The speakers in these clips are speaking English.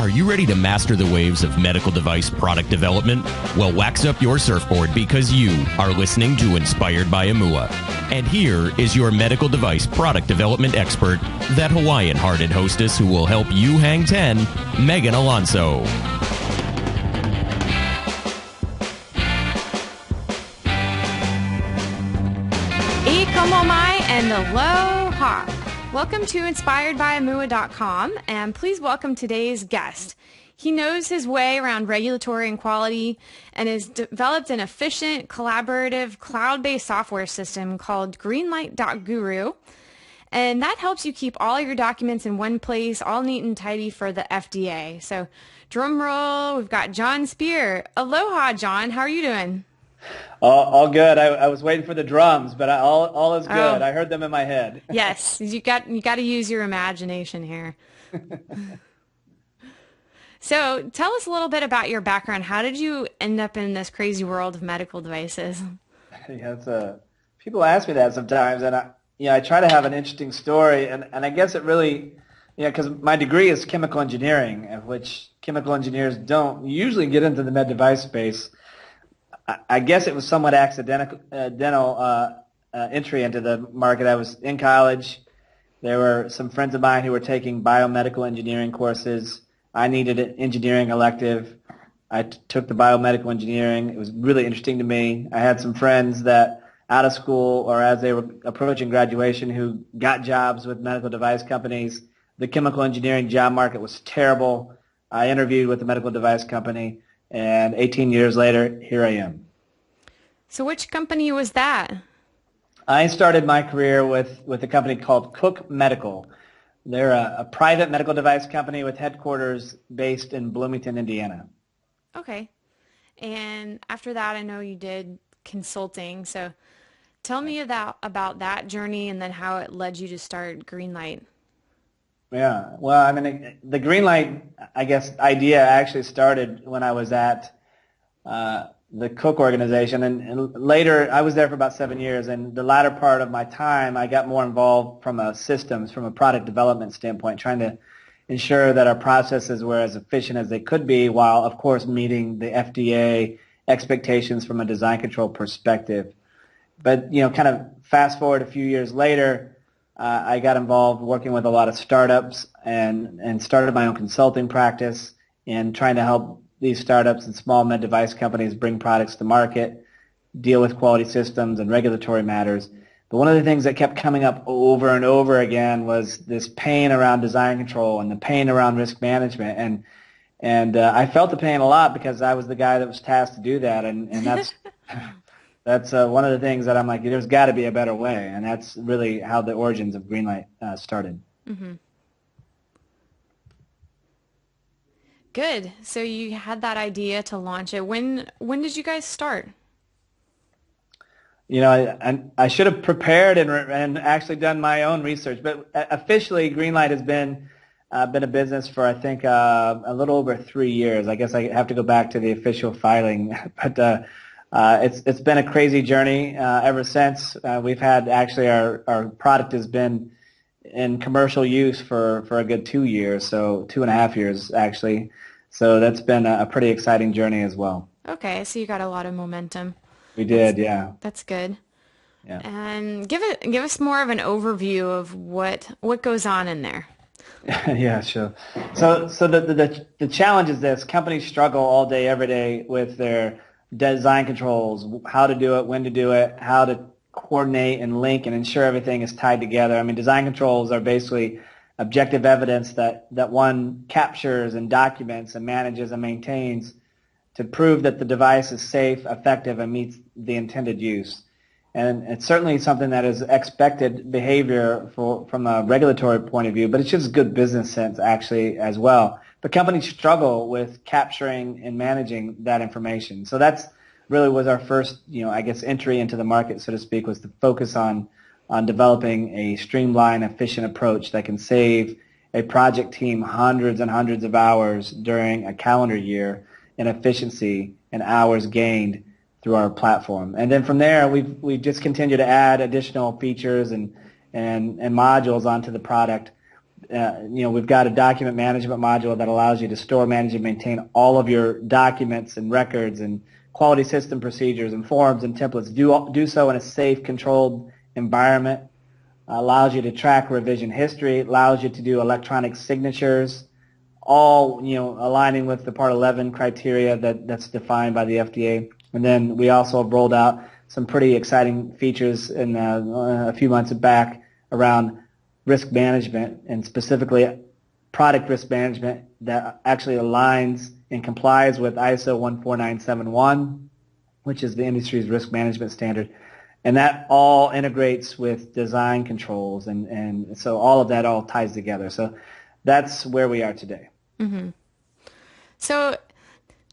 Are you ready to master the waves of medical device product development? Well, wax up your surfboard because you are listening to Inspired by Amua. And here is your medical device product development expert, that Hawaiian-hearted hostess who will help you hang 10, Megan Alonso. Como mai and aloha. Welcome to inspiredbyamua.com, and please welcome today's guest. He knows his way around regulatory and quality and has developed an efficient, collaborative, cloud-based software system called greenlight.guru, and that helps you keep all your documents in one place, all neat and tidy for the FDA. So, drum roll, we've got Jon Speer. Aloha, Jon. How are you doing? All good. I was waiting for the drums, but all is good. I heard them in my head. Yes, you got to use your imagination here. So tell us a little bit about your background. How did you end up in this crazy world of medical devices? Yeah, people ask me that sometimes, and I try to have an interesting story, and I guess it really, because my degree is chemical engineering, of which chemical engineers don't usually get into the med device space. I guess it was somewhat accidental entry into the market. I was in college. There were some friends of mine who were taking biomedical engineering courses. I needed an engineering elective. I took the biomedical engineering. It was really interesting to me. I had some friends that out of school or as they were approaching graduation who got jobs with medical device companies. The chemical engineering job market was terrible. I interviewed with a medical device company. And 18 years later, here I am. So which company was that? I started my career with a company called Cook Medical. They're a private medical device company with headquarters based in Bloomington, Indiana. Okay. And after that, I know you did consulting. So tell me about that journey and then how it led you to start Greenlight. Yeah, well, I mean, the Greenlight, I guess, idea actually started when I was at the Cook organization, and later I was there for about 7 years, and the latter part of my time I got more involved from a product development standpoint, trying to ensure that our processes were as efficient as they could be while, of course, meeting the FDA expectations from a design control perspective. But, kind of fast forward a few years later, I got involved working with a lot of startups and started my own consulting practice and trying to help these startups and small med device companies bring products to market, deal with quality systems and regulatory matters. But one of the things that kept coming up over and over again was this pain around design control and the pain around risk management. And I felt the pain a lot because I was the guy that was tasked to do that, and that's that's one of the things that I'm like, there's got to be a better way, and that's really how the origins of Greenlight started. Mm-hmm. Good. So you had that idea to launch it. When did you guys start? I should have prepared and actually done my own research, but officially Greenlight has been a business for I think a little over 3 years. I guess I have to go back to the official filing, but. It's been a crazy journey ever since. We've had actually our product has been in commercial use for a good 2 years, so 2.5 years actually. So that's been a pretty exciting journey as well. Okay, so you got a lot of momentum. We did, yeah. That's good. Yeah. And give us more of an overview of what goes on in there. Yeah, sure. So the challenge is this: companies struggle all day, every day with their design controls, how to do it, when to do it, how to coordinate and link and ensure everything is tied together. I mean, design controls are basically objective evidence that one captures and documents and manages and maintains to prove that the device is safe, effective, and meets the intended use. And it's certainly something that is expected behavior from a regulatory point of view, but it's just good business sense actually as well. But companies struggle with capturing and managing that information. So that's really was our first, I guess, entry into the market, so to speak, was to focus on developing a streamlined, efficient approach that can save a project team hundreds and hundreds of hours during a calendar year in efficiency and hours gained through our platform. And then from there, we've just continued to add additional features and modules onto the product. We've got a document management module that allows you to store, manage, and maintain all of your documents and records and quality system procedures and forms and templates. Do so in a safe, controlled environment. Allows you to track revision history. Allows you to do electronic signatures, all aligning with the Part 11 criteria that's defined by the FDA. And then we also have rolled out some pretty exciting features in a few months back around risk management, and specifically product risk management that actually aligns and complies with ISO 14971, which is the industry's risk management standard. And that all integrates with design controls, and so all of that all ties together. So that's where we are today. Mm-hmm. So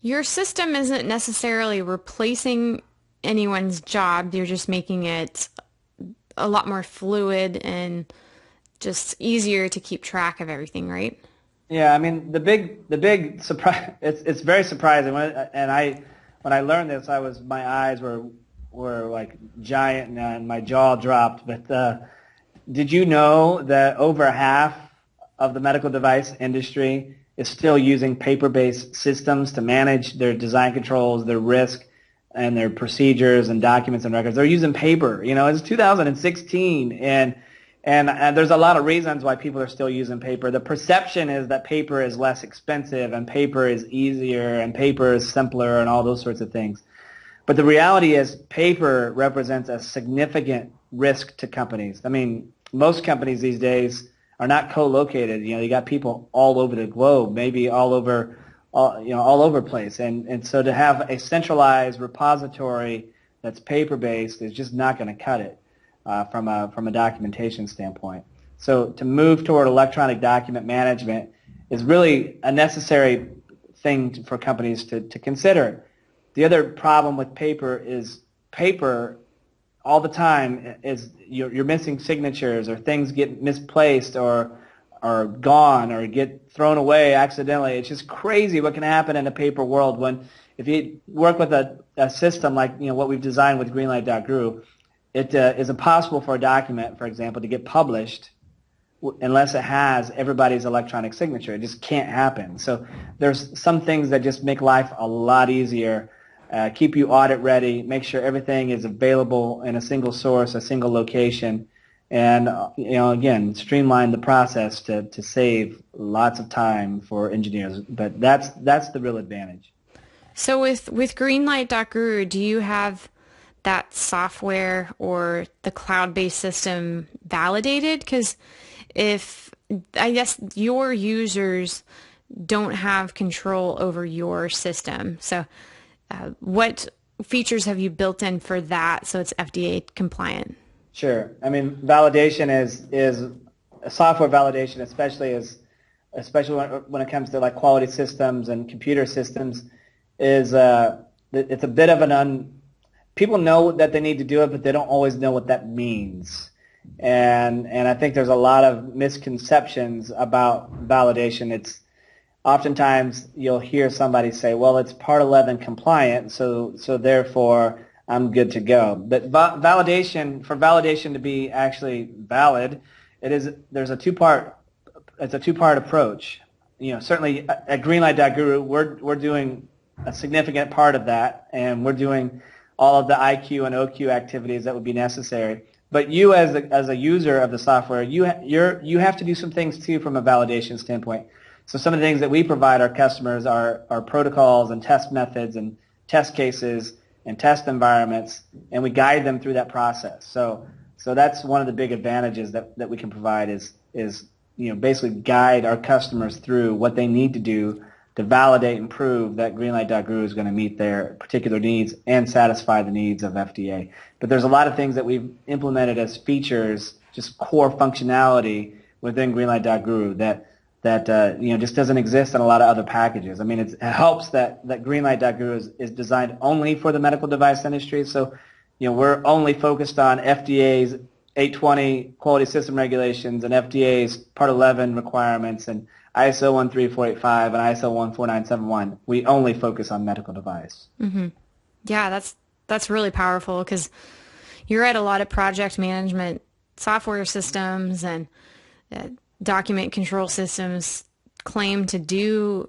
your system isn't necessarily replacing anyone's job. You're just making it a lot more fluid and just easier to keep track of everything, right? Yeah, I mean the big surprise. It's very surprising. When I learned this, my eyes were like giant and my jaw dropped. But did you know that over half of the medical device industry is still using paper-based systems to manage their design controls, their risk, and their procedures and documents and records? They're using paper. It's 2016, and there's a lot of reasons why people are still using paper. The perception is that paper is less expensive and paper is easier and paper is simpler and all those sorts of things. But the reality is paper represents a significant risk to companies. I mean, most companies these days are not co-located. You got people all over the globe, maybe all over the place. And so to have a centralized repository that's paper-based is just not going to cut it from a documentation standpoint. So to move toward electronic document management is really a necessary thing for companies to consider. The other problem with paper is paper all the time is you're missing signatures, or things get misplaced or gone or get thrown away accidentally. It's just crazy what can happen in a paper world if you work with a system like what we've designed with greenlight.guru. It is impossible for a document, for example, to get published unless it has everybody's electronic signature. It just can't happen. So there's some things that just make life a lot easier. Keep you audit ready, make sure everything is available in a single source, a single location, and again, streamline the process to save lots of time for engineers. But that's the real advantage. So with greenlight.guru, do you have that software or the cloud-based system validated? Because I guess your users don't have control over your system. So what features have you built in for that so it's FDA compliant? Sure. I mean, validation is software validation, especially when it comes to like quality systems and computer systems, it's a bit of people know that they need to do it, but they don't always know what that means. And I think there's a lot of misconceptions about validation. It's oftentimes you'll hear somebody say, well, it's Part 11 compliant, so therefore I'm good to go. But for validation to be actually valid, there's a two-part approach. Certainly at greenlight.guru, we're doing a significant part of that, and we're doing all of the IQ and OQ activities that would be necessary. But you as a user of the software, you have to do some things too from a validation standpoint. So some of the things that we provide our customers are protocols and test methods and test cases and test environments, and we guide them through that process. So that's one of the big advantages that we can provide is basically guide our customers through what they need to do to validate and prove that greenlight.guru is going to meet their particular needs and satisfy the needs of FDA. But there's a lot of things that we've implemented as features, just core functionality within greenlight.guru that just doesn't exist in a lot of other packages. I mean, it helps that greenlight.guru is designed only for the medical device industry. So, we're only focused on FDA's 820 quality system regulations and FDA's Part 11 requirements and ISO 13485 and ISO 14971. We only focus on medical device. Mm-hmm. Yeah, that's really powerful because you're at a lot of project management software systems, and document control systems claim to do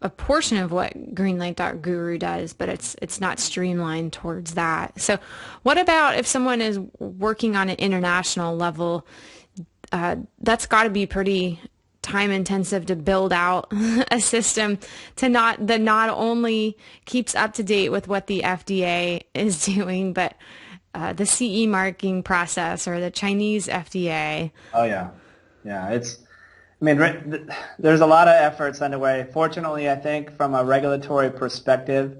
a portion of what greenlight.guru does, but it's not streamlined towards that. So what about if someone is working on an international level? That's got to be pretty time intensive to build out a system that not only keeps up to date with what the FDA is doing, but the CE marking process or the Chinese FDA. Oh yeah, yeah. There's a lot of efforts underway. Fortunately, I think from a regulatory perspective,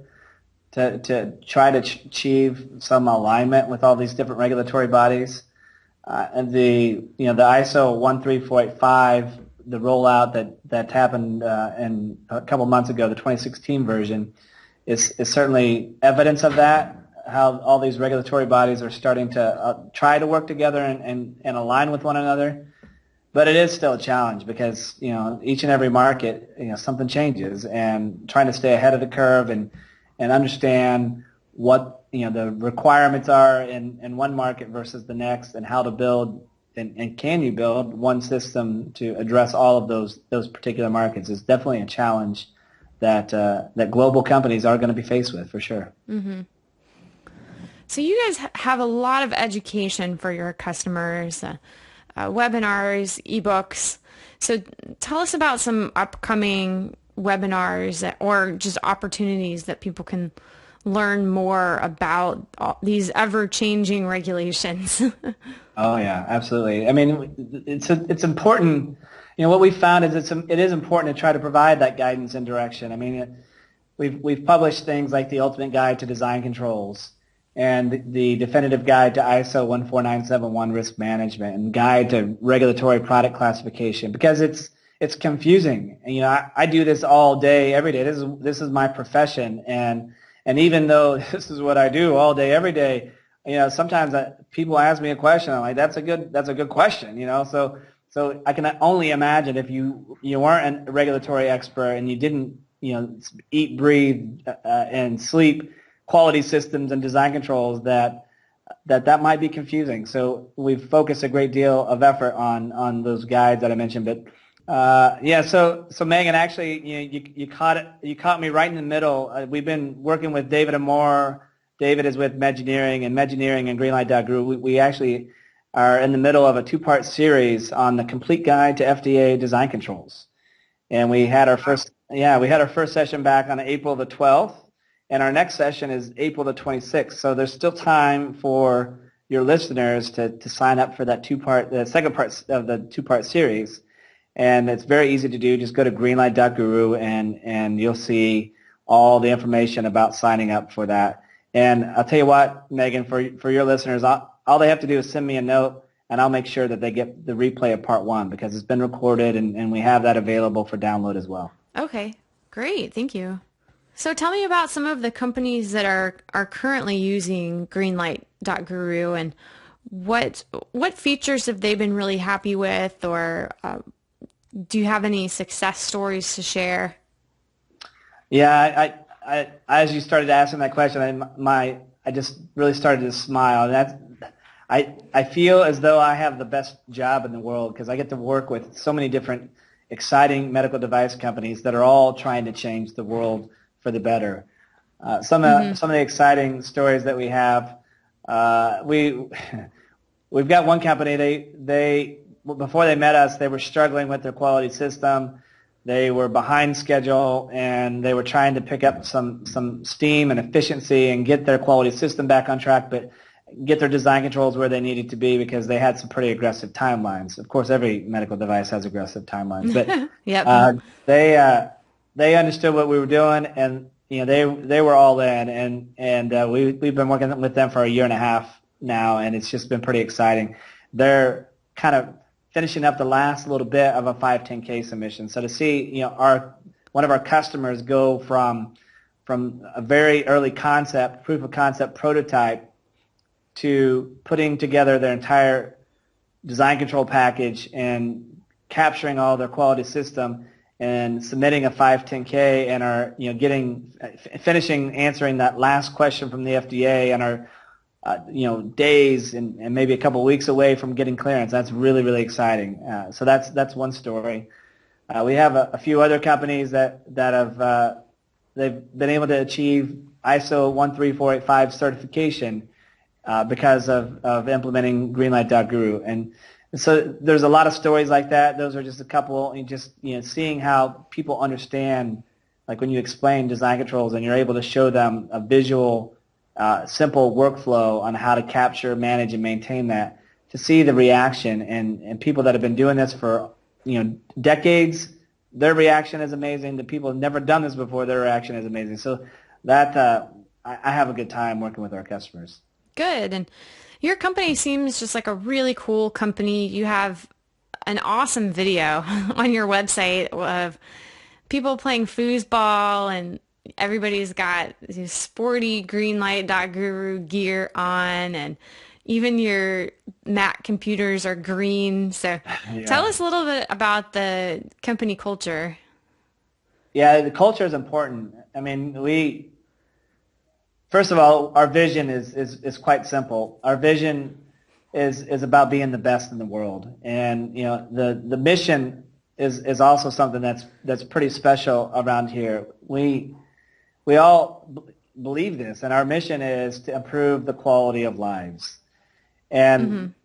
to try to achieve some alignment with all these different regulatory bodies, and the ISO 13485, the rollout that happened in a couple months ago, the 2016 version, is certainly evidence of that. How all these regulatory bodies are starting to try to work together and align with one another. But it is still a challenge because, each and every market, something changes, and trying to stay ahead of the curve and understand what, the requirements are in one market versus the next, and how to build and can you build one system to address all of those particular markets is definitely a challenge that global companies are going to be faced with for sure. Mm-hmm. So you guys have a lot of education for your customers, webinars, ebooks. So tell us about some upcoming webinars or just opportunities that people can learn more about these ever-changing regulations. Oh yeah, absolutely. I mean, it's important. What we found is it is important to try to provide that guidance and direction. I mean, we've published things like the Ultimate Guide to Design Controls, and the Definitive Guide to ISO 14971 Risk Management, and Guide to Regulatory Product Classification, because it's confusing. And, I do this all day, every day. This is my profession, and even though this is what I do all day, every day, sometimes people ask me a question. I'm like, that's a good question. So I can only imagine if you weren't a regulatory expert and you didn't eat, breathe, and sleep quality systems and design controls, that might be confusing. So we've focused a great deal of effort on those guides that I mentioned. But so Megan, actually, you caught me right in the middle. We've been working with David and Moore. David is with Megineering and greenlight.guru. We actually are in the middle of a 2-part series on the complete guide to FDA design controls. And we had our first session back on April the 12th. And our next session is April the 26th. So there's still time for your listeners to sign up for that the second part of the 2-part series. And it's very easy to do. Just go to greenlight.guru and you'll see all the information about signing up for that. And I'll tell you what, Megan, for your listeners, all they have to do is send me a note, and I'll make sure that they get the replay of part 1, because it's been recorded, and we have that available for download as well. Okay, great. Thank you. So tell me about some of the companies that are currently using greenlight.guru, and what features have they been really happy with, or do you have any success stories to share? Yeah, I as you started asking that question, I just really started to smile. And I feel as though I have the best job in the world, because I get to work with so many different exciting medical device companies that are all trying to change the world for the better. Some of the exciting stories that we have, we've got one company. They before they met us, they were struggling with their quality system. They were behind schedule, and they were trying to pick up some steam and efficiency and get their quality system back on track, but get their design controls where they needed to be, because they had some pretty aggressive timelines. Of course, every medical device has aggressive timelines, but yep. They understood what we were doing, and they were all in, and we've been working with them for a year and a half now, and it's just been pretty exciting. They're kind of finishing up the last little bit of a 510K submission. So to see one of our customers go from a very early proof of concept prototype to putting together their entire design control package and capturing all their quality system and submitting a 510K, and are finishing answering that last question from the FDA, and days and maybe a couple of weeks away from getting clearance. That's really, really exciting. So that's one story. We have a few other companies that have they've been able to achieve ISO 13485 certification because of implementing greenlight.guru. And so there's a lot of stories like that. Those are just a couple, and just seeing how people understand, like when you explain design controls and you're able to show them a visual, simple workflow on how to capture, manage, and maintain that, to see the reaction, and people that have been doing this for decades, their reaction is amazing. The people who have never done this before, their reaction is amazing. So that I have a good time working with our customers. Good. And your company seems just like a really cool company. You have an awesome video on your website of people playing foosball, and everybody's got this sporty greenlight.guru gear on, and even your Mac computers are green. So Tell us a little bit about the company culture. Yeah, the culture is important. I mean, first of all, our vision is quite simple. Our vision is about being the best in the world, and the mission is also something that's pretty special around here. We all believe this, and our mission is to improve the quality of lives. And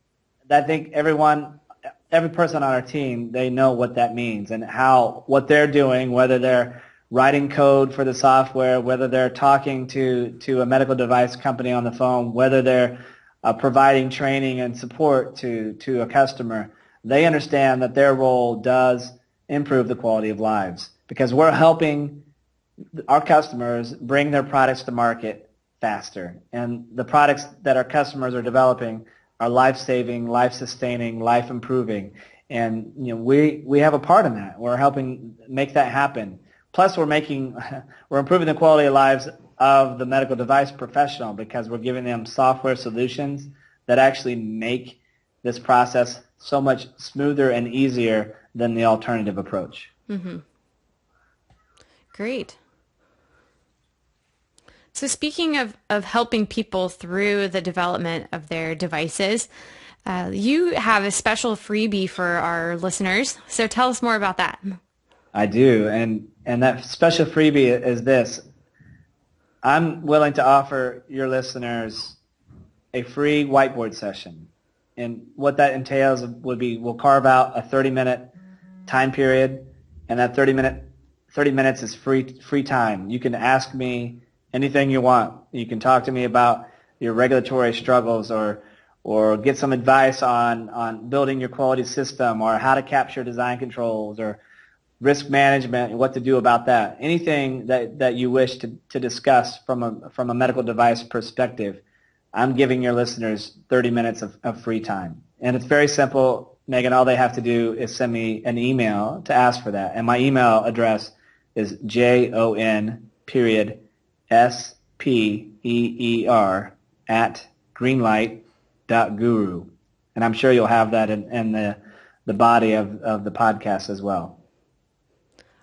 I think every person on our team, they know what that means and what they're doing, whether they're writing code for the software, whether they're talking to a medical device company on the phone, whether they're providing training and support to a customer. They understand that their role does improve the quality of lives, because we're helping our customers bring their products to market faster. And the products that our customers are developing are life-saving, life-sustaining, life-improving. And we have a part in that. We're helping make that happen. Plus, we're improving the quality of lives of the medical device professional, because we're giving them software solutions that actually make this process so much smoother and easier than the alternative approach. Great. So speaking of helping people through the development of their devices, you have a special freebie for our listeners. So tell us more about that. I do, and that special freebie is this. I'm willing to offer your listeners a free whiteboard session. And what that entails would be, we'll carve out a 30-minute time period, and that 30 minutes is free time. You can ask me anything you want. You can talk to me about your regulatory struggles, or get some advice on building your quality system, or how to capture design controls, or risk management, and what to do about that. Anything that you wish to discuss from a medical device perspective, I'm giving your listeners 30 minutes of free time. And it's very simple, Megan. All they have to do is send me an email to ask for that. And my email address is JON_SPEER@greenlight.guru. And I'm sure you'll have that in the body of the podcast as well.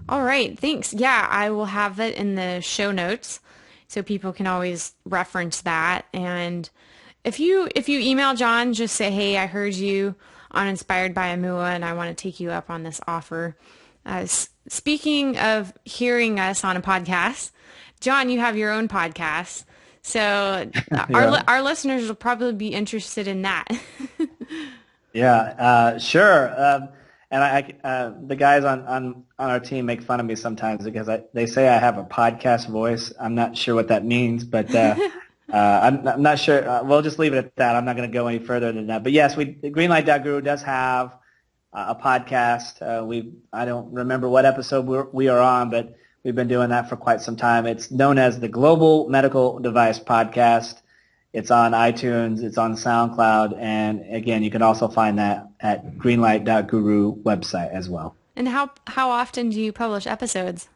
All right, thanks. Yeah, I will have it in the show notes, so people can always reference that. And if you email Jon, just say, hey, I heard you on Inspired by AMUA, and I want to take you up on this offer. Speaking of hearing us on a podcast, Jon, you have your own podcast, so our listeners will probably be interested in that. Yeah, sure. And the guys on our team make fun of me sometimes because they say I have a podcast voice. I'm not sure what that means, but I'm not sure. We'll just leave it at that. I'm not going to go any further than that. But yes, greenlight.guru does have a podcast. I don't remember what episode we are on, but we've been doing that for quite some time. It's known as the Global Medical Device Podcast. It's on iTunes, it's on SoundCloud, and again, you can also find that at greenlight.guru website as well. And how often do you publish episodes?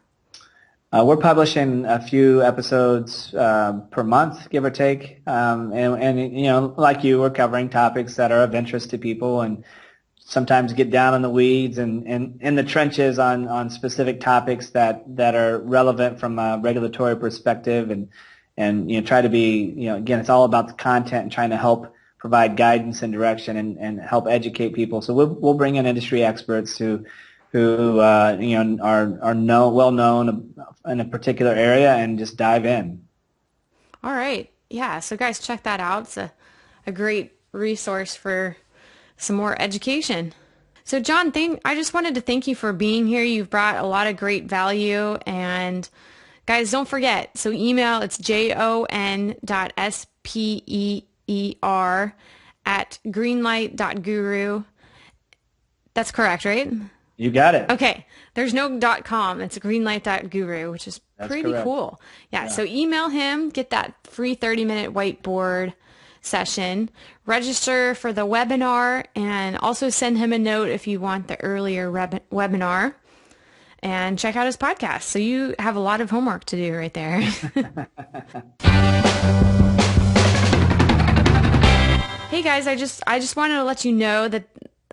We're publishing a few episodes per month, give or take, and like you, we're covering topics that are of interest to people, and sometimes get down in the weeds and in the trenches on specific topics that are relevant from a regulatory perspective, and try to be, again, it's all about the content and trying to help provide guidance and direction and help educate people. So we'll bring in industry experts who are well known in a particular area and just dive in. All right. Yeah. So guys, check that out. It's a great resource for some more education. So Jon, I just wanted to thank you for being here. You've brought a lot of great value, and guys, don't forget. So email, it's jon.speer@greenlight.guru. That's correct, right? You got it. Okay. There's no .com. It's greenlight.guru, which is pretty correct. Cool. Yeah. So email him, get that free 30-minute whiteboard session, register for the webinar, and also send him a note if you want the earlier webinar, and check out his podcast. So you have a lot of homework to do right there. Hey guys, I just wanted to let you know that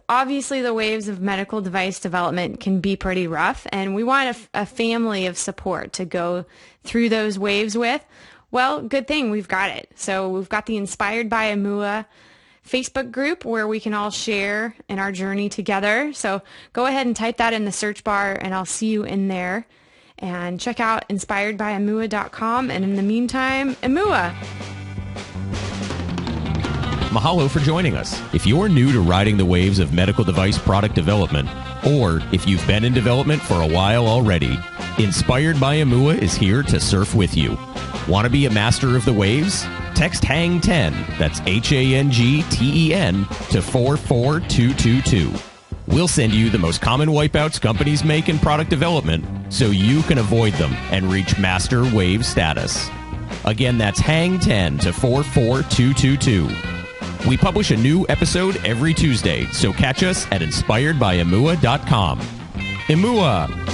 obviously the waves of medical device development can be pretty rough, and we want a family of support to go through those waves with. Well, good thing we've got it. So we've got the Inspired by AMUA Facebook group where we can all share in our journey together. So go ahead and type that in the search bar, and I'll see you in there. And check out inspiredbyamua.com. And in the meantime, AMUA. Mahalo for joining us. If you're new to riding the waves of medical device product development, or if you've been in development for a while already, Inspired by AMUA is here to surf with you. Want to be a master of the waves? Text HANG10, that's HANGTEN, to 44222. We'll send you the most common wipeouts companies make in product development so you can avoid them and reach master wave status. Again, that's HANG10 to 44222. We publish a new episode every Tuesday, so catch us at inspiredbyamua.com. AMUA!